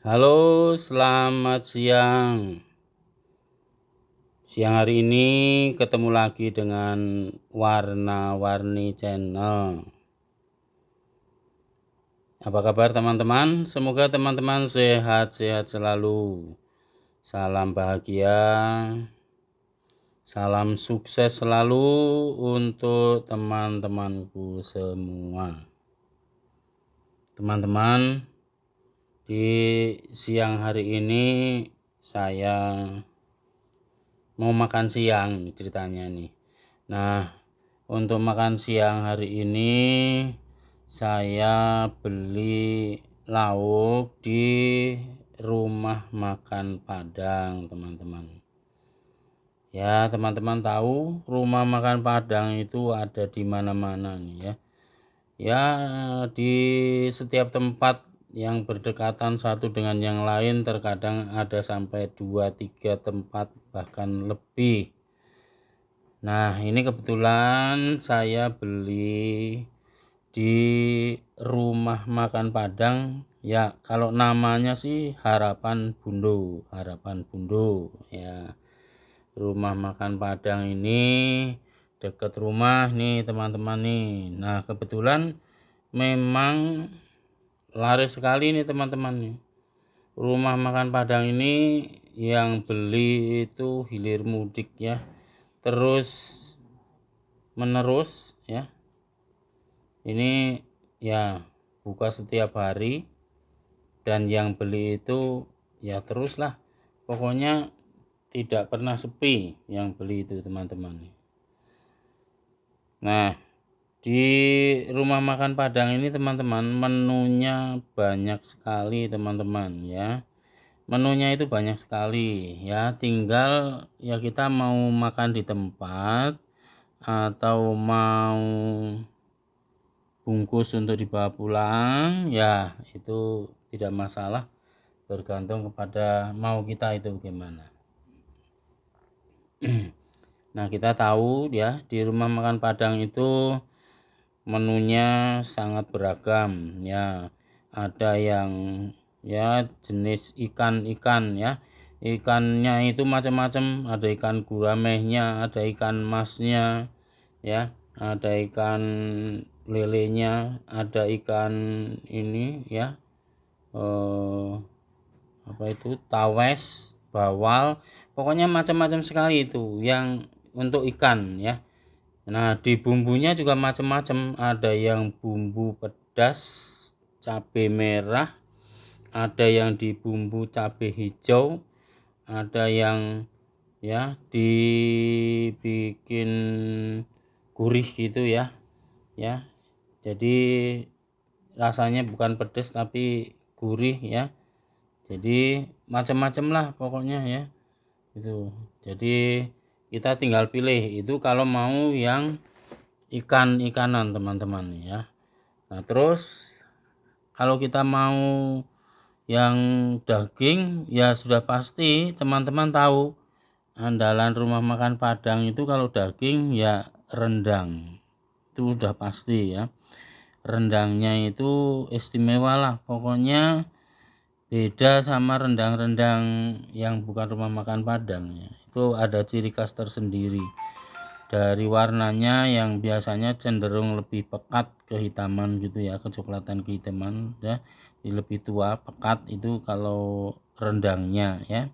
Halo, selamat siang. Siang hari ini ketemu lagi dengan Warna-Warni Channel. Apa kabar teman-teman? Semoga teman-teman sehat-sehat selalu. Salam bahagia, salam sukses selalu untuk teman-temanku semua. Teman-teman, di siang hari ini saya mau makan siang ceritanya nih. Nah, untuk makan siang hari ini saya beli lauk di rumah makan Padang, teman-teman. Ya, teman-teman tahu rumah makan Padang itu ada di mana-mana nih ya. Ya, di setiap tempat yang berdekatan satu dengan yang lain terkadang ada sampai 2-3 tempat bahkan lebih. Nah, ini kebetulan saya beli di rumah makan Padang. Ya, kalau namanya sih Harapan Bundo ya. Rumah makan Padang ini deket rumah nih teman-teman nih. Nah, kebetulan memang laris sekali nih teman-teman nih. Rumah makan Padang ini yang beli itu hilir mudik ya. Terus menerus ya. Ini ya buka setiap hari dan yang beli itu ya teruslah. Pokoknya tidak pernah sepi yang beli itu teman-teman. Nah, di rumah makan Padang ini teman-teman menunya banyak sekali teman-teman ya. Menunya itu banyak sekali ya, tinggal ya kita mau makan di tempat atau mau bungkus untuk dibawa pulang ya itu tidak masalah, bergantung kepada mau kita itu bagaimana. Nah, kita tahu ya di rumah makan Padang itu menunya sangat beragam ya. Ada yang ya jenis ikan-ikan ya. Ikannya itu macam-macam, ada ikan guramehnya, ada ikan masnya ya, ada ikan lelenya, ada ikan ini ya, apa itu tawes, bawal, pokoknya macam-macam sekali itu yang untuk ikan ya. Nah, di bumbunya juga macam-macam, ada yang bumbu pedas cabai merah, ada yang di bumbu cabai hijau, ada yang ya dibikin gurih gitu ya. Ya. Jadi rasanya bukan pedas tapi gurih ya. Jadi macam-macam lah pokoknya ya. Itu. Jadi kita tinggal pilih itu kalau mau yang ikan-ikanan teman-teman ya. Nah, terus kalau kita mau yang daging ya sudah pasti teman-teman tahu andalan rumah makan Padang itu kalau daging ya rendang. Itu udah pasti ya. Rendangnya itu istimewa lah, pokoknya beda sama rendang-rendang yang bukan rumah makan Padang ya. Itu ada ciri khas tersendiri. Dari warnanya yang biasanya cenderung lebih pekat kehitaman gitu ya, kecoklatan kehitaman ya. Lebih tua, pekat itu kalau rendangnya ya.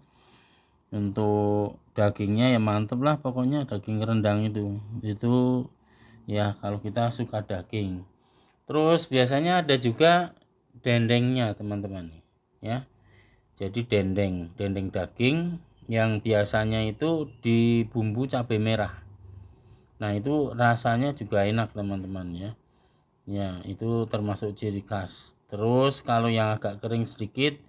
Untuk dagingnya ya mantep lah pokoknya daging rendang itu ya kalau kita suka daging. Terus biasanya ada juga dendengnya teman-teman ya. Jadi dendeng daging yang biasanya itu di bumbu cabai merah. Nah, itu rasanya juga enak teman-teman ya. Ya, itu termasuk ciri khas. Terus kalau yang agak kering sedikit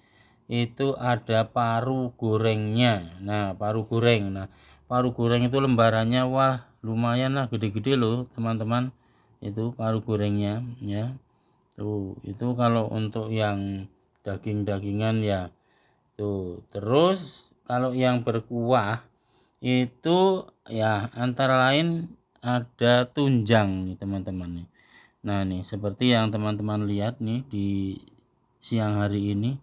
itu ada paru gorengnya. Nah, paru goreng. Nah, paru goreng itu lembarannya wah lumayan lah gede-gede loh teman-teman. Itu paru gorengnya ya. Tuh, itu kalau untuk yang daging-dagingan ya. Tuh, terus kalau yang berkuah itu ya antara lain ada tunjang nih teman-teman nih. Nah, nih seperti yang teman-teman lihat nih di siang hari ini.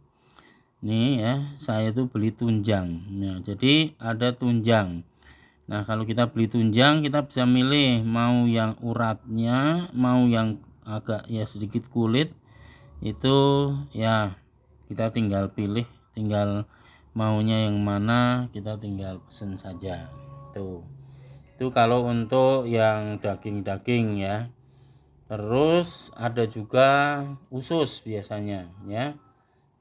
Nih ya, saya tuh beli tunjang. Nah, jadi ada tunjang. Nah, kalau kita beli tunjang, kita bisa milih mau yang uratnya, mau yang agak ya sedikit kulit. Itu ya kita tinggal pilih, tinggal maunya yang mana, kita tinggal pesen saja. Tuh. Itu kalau untuk yang daging-daging ya. Terus ada juga usus biasanya ya.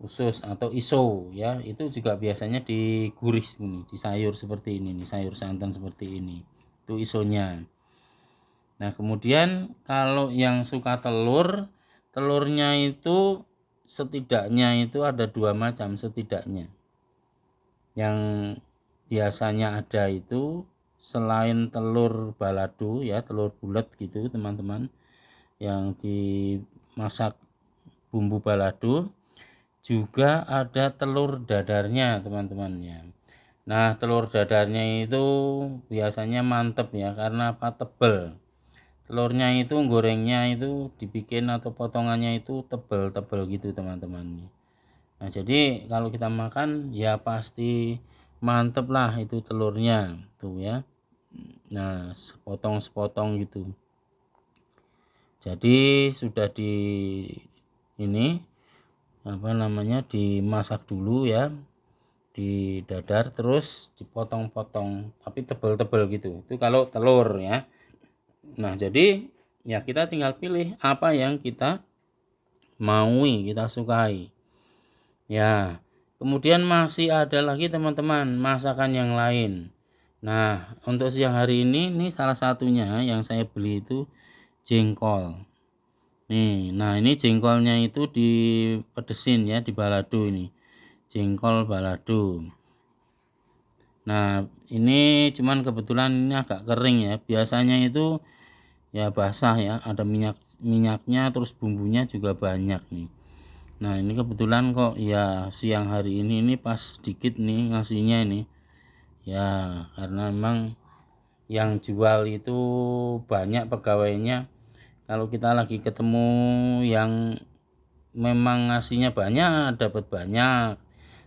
Usus atau iso ya, itu juga biasanya digurih ini, di sayur seperti ini nih, sayur santan seperti ini. Itu isonya. Nah, kemudian kalau yang suka telur, telurnya itu setidaknya itu ada 2 macam setidaknya. Yang biasanya ada itu selain telur balado ya, telur bulat gitu teman-teman, yang dimasak bumbu balado, juga ada telur dadarnya teman-teman ya. Nah, telur dadarnya itu biasanya mantep ya, karena apa? Tebel. Telurnya itu gorengnya itu dibikin atau potongannya itu tebel-tebel gitu teman-teman. Nah, jadi kalau kita makan ya pasti mantep lah itu telurnya tuh ya. Nah, sepotong-sepotong gitu. Jadi sudah ini apa namanya, dimasak dulu ya, di dadar, terus dipotong-potong tapi tebel-tebel gitu. Itu kalau telur ya. Nah, jadi ya kita tinggal pilih apa yang kita maui, kita sukai. Ya, kemudian masih ada lagi teman-teman masakan yang lain. Nah, untuk siang hari ini salah satunya yang saya beli itu jengkol. Nih, nah ini jengkolnya itu dipedesin ya, di balado ini. Jengkol balado. Nah, ini cuman kebetulan ini agak kering ya. Biasanya itu ya basah ya, ada minyaknya, terus bumbunya juga banyak nih. Nah, ini kebetulan kok ya siang hari ini pas sedikit nih ngasihnya ini. Ya, karena memang yang jual itu banyak pegawainya. Kalau kita lagi ketemu yang memang ngasihnya banyak, dapat banyak.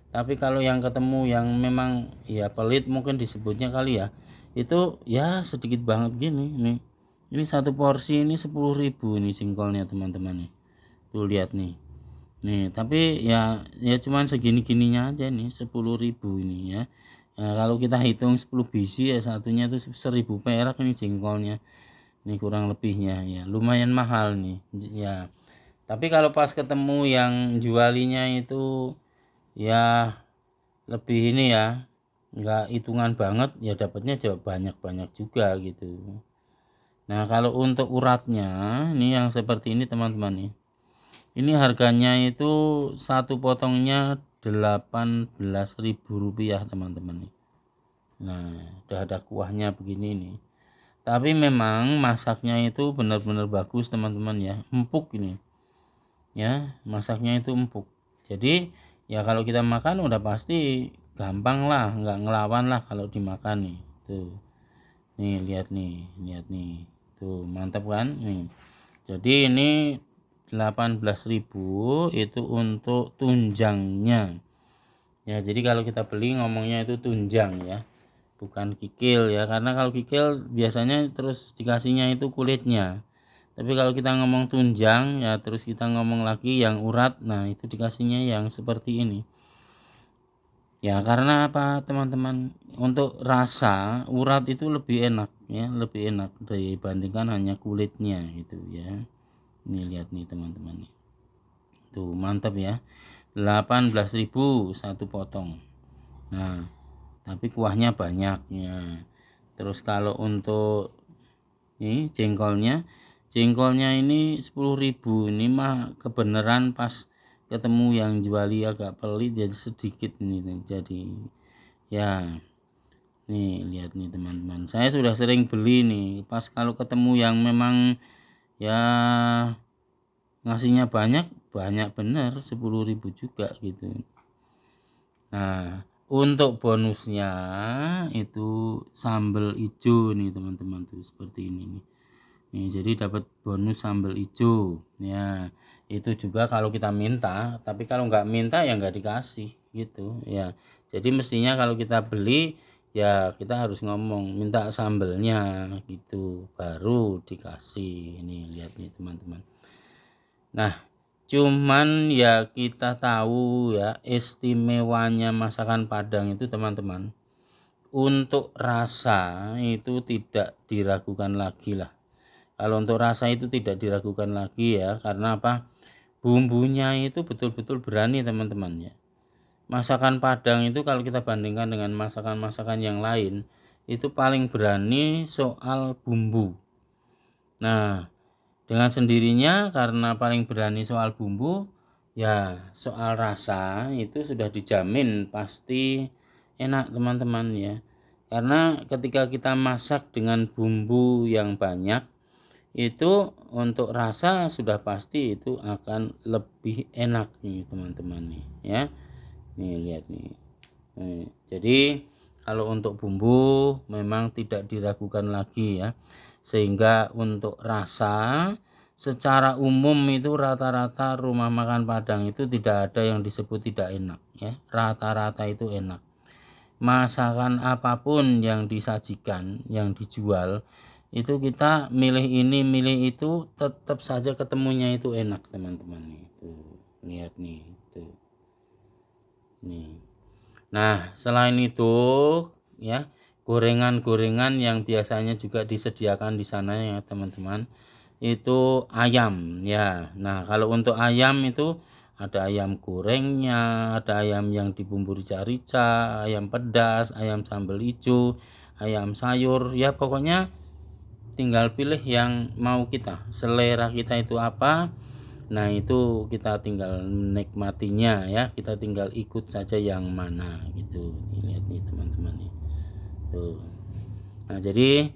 Tapi kalau yang ketemu yang memang ya pelit mungkin disebutnya kali ya, itu ya sedikit banget gini nih. Ini satu porsi ini 10.000 ini jengkolnya teman-teman nih. Tuh lihat nih. Nih, tapi ya cuman segini-gininya aja nih 10.000 ini ya. Nah, kalau kita hitung 10 biji ya satunya itu 1.000 perak ini jengkolnya. Ini kurang lebihnya ya. Lumayan mahal nih. Ya. Tapi kalau pas ketemu yang jualinya itu ya lebih ini ya, enggak hitungan banget ya, dapatnya banyak-banyak juga gitu. Nah, kalau untuk uratnya ini yang seperti ini teman-teman nih. Ini harganya itu satu potongnya 18.000 rupiah teman-teman nih. Nah, udah ada kuahnya begini nih. Tapi memang masaknya itu benar-benar bagus teman-teman ya, empuk ini. Ya, masaknya itu empuk. Jadi ya kalau kita makan udah pasti gampang lah, nggak ngelawan lah kalau dimakan nih. Tuh. Nih lihat nih. Tuh, mantap kan? Nih. Jadi ini 18.000 itu untuk tunjangnya. Ya, jadi kalau kita beli ngomongnya itu tunjang ya. Bukan kikil ya, karena kalau kikil biasanya terus dikasihnya itu kulitnya. Tapi kalau kita ngomong tunjang ya, terus kita ngomong lagi yang urat, nah itu dikasihnya yang seperti ini. Ya, karena apa teman-teman? Untuk rasa urat itu lebih enak ya, lebih enak dibandingkan hanya kulitnya gitu ya. Ini lihat nih teman-teman nih. Tuh, mantap ya. 18.000 satu potong. Nah, tapi kuahnya banyak ya. Terus kalau untuk ini jengkolnya ini 10.000. Ini mah kebenaran pas ketemu yang juali agak pelit jadi sedikit ini, jadi ya. Nih lihat nih teman-teman, saya sudah sering beli nih pas kalau ketemu yang memang ya ngasihnya banyak bener 10.000 juga gitu. Nah, untuk bonusnya itu sambal hijau nih teman-teman tuh seperti ini nih. Nih, jadi dapat bonus sambal hijau. Ya, Itu juga kalau kita minta, tapi kalau nggak minta ya nggak dikasih gitu ya. Jadi mestinya kalau kita beli ya kita harus ngomong minta sambelnya gitu baru dikasih. Ini lihat nih teman-teman. Nah, cuman ya kita tahu ya istimewanya masakan Padang itu teman-teman. Untuk rasa itu tidak diragukan lagi lah. Kalau untuk rasa itu tidak diragukan lagi ya, karena apa? Bumbunya itu betul-betul berani teman-teman ya. Masakan Padang itu kalau kita bandingkan dengan masakan-masakan yang lain, itu paling berani soal bumbu. Nah, dengan sendirinya karena paling berani soal bumbu, ya soal rasa itu sudah dijamin pasti enak teman-teman ya. Karena ketika kita masak dengan bumbu yang banyak, itu untuk rasa sudah pasti itu akan lebih enak nih teman-teman nih ya. Nih lihat nih. Jadi kalau untuk bumbu memang tidak diragukan lagi ya. Sehingga untuk rasa secara umum itu rata-rata rumah makan Padang itu tidak ada yang disebut tidak enak ya. Rata-rata itu enak. Masakan apapun yang disajikan, yang dijual, itu kita milih ini, milih itu, tetap saja ketemunya itu enak teman-teman. Itu lihat nih, tuh. Nih. Nah, selain itu ya, gorengan-gorengan yang biasanya juga disediakan di sana ya teman-teman, itu ayam ya. Nah, kalau untuk ayam itu ada ayam gorengnya, ada ayam yang dibumbu rica-rica, ayam pedas, ayam sambal hijau, ayam sayur, ya pokoknya tinggal pilih yang mau kita, selera kita itu apa. Nah, itu kita tinggal menikmatinya ya, kita tinggal ikut saja yang mana gitu. Lihat nih teman-teman nih. Tuh. Nah, jadi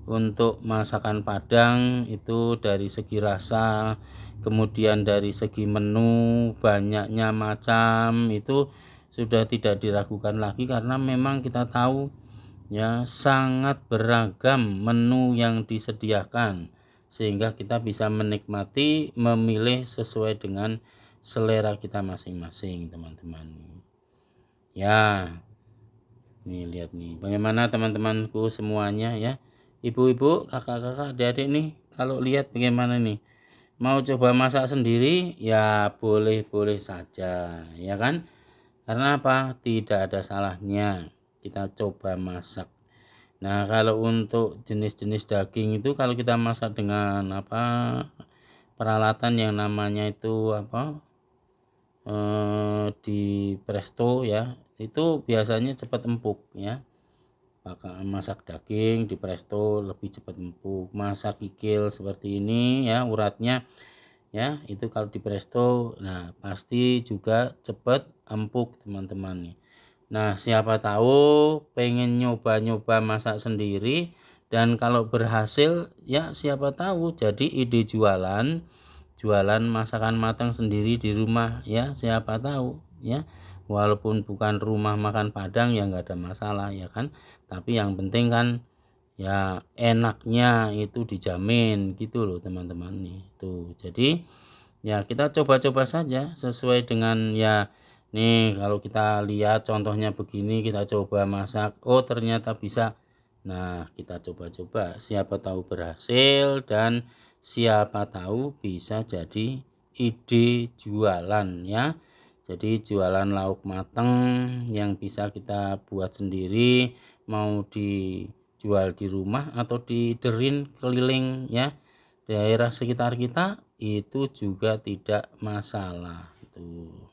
untuk masakan Padang itu dari segi rasa, kemudian dari segi menu, banyaknya macam itu sudah tidak diragukan lagi karena memang kita tahu ya sangat beragam menu yang disediakan sehingga kita bisa menikmati, memilih sesuai dengan selera kita masing-masing teman-teman ya. Nih lihat nih bagaimana teman-temanku semuanya ya, ibu-ibu, kakak-kakak, adik-adik nih kalau lihat bagaimana nih, mau coba masak sendiri ya boleh-boleh saja ya kan, karena apa, tidak ada salahnya kita coba masak. Nah, kalau untuk jenis-jenis daging itu kalau kita masak dengan apa, peralatan yang namanya itu apa, di presto ya, itu biasanya cepat empuk ya. Masak daging di presto lebih cepat empuk. Masak kikil seperti ini ya, uratnya ya, itu kalau di presto nah pasti juga cepat empuk teman-teman nih. Nah, siapa tahu pengen nyoba-nyoba masak sendiri dan kalau berhasil ya siapa tahu jadi ide jualan, jualan masakan matang sendiri di rumah ya, siapa tahu ya. Walaupun bukan rumah makan Padang ya nggak ada masalah ya kan. Tapi yang penting kan ya enaknya itu dijamin gitu loh teman-teman nih. Tuh. Jadi ya kita coba-coba saja sesuai dengan ya. Nih kalau kita lihat contohnya begini, kita coba masak, oh ternyata bisa. Nah, kita coba-coba, siapa tahu berhasil dan siapa tahu bisa jadi ide jualan ya. Jadi jualan lauk mateng yang bisa kita buat sendiri, mau dijual di rumah atau diderin keliling ya daerah sekitar kita itu juga tidak masalah tuh.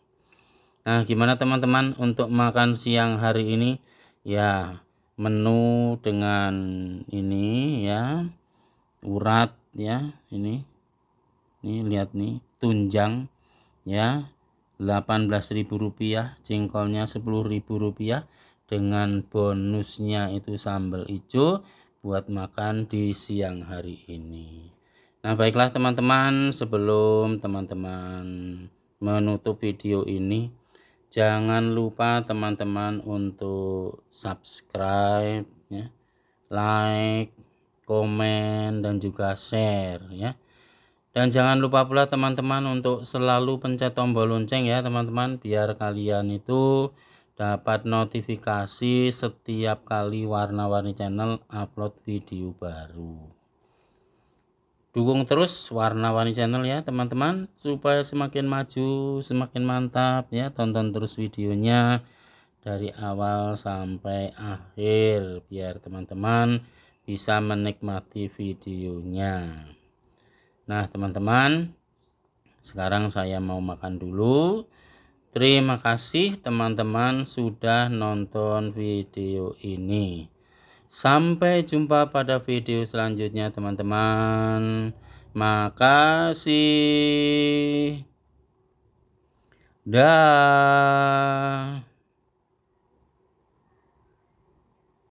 Nah, gimana teman-teman untuk makan siang hari ini? Ya, menu dengan ini ya, urat ya, ini. Nih lihat nih, tunjang ya, Rp18.000, jengkolnya Rp10.000 dengan bonusnya itu sambal hijau buat makan di siang hari ini. Nah, baiklah teman-teman, sebelum teman-teman menutup video ini, jangan lupa teman-teman untuk subscribe like, komen dan juga share ya. Dan jangan lupa pula teman-teman untuk selalu pencet tombol lonceng ya teman-teman, biar kalian itu dapat notifikasi setiap kali Warna-Warni Channel upload video baru. Dukung terus Warna-Warni Channel ya teman-teman, supaya semakin maju, semakin mantap ya. Tonton terus videonya dari awal sampai akhir biar teman-teman bisa menikmati videonya. Nah teman-teman, sekarang saya mau makan dulu. Terima kasih teman-teman sudah nonton video ini. Sampai jumpa pada video selanjutnya teman-teman. Makasih. Dah.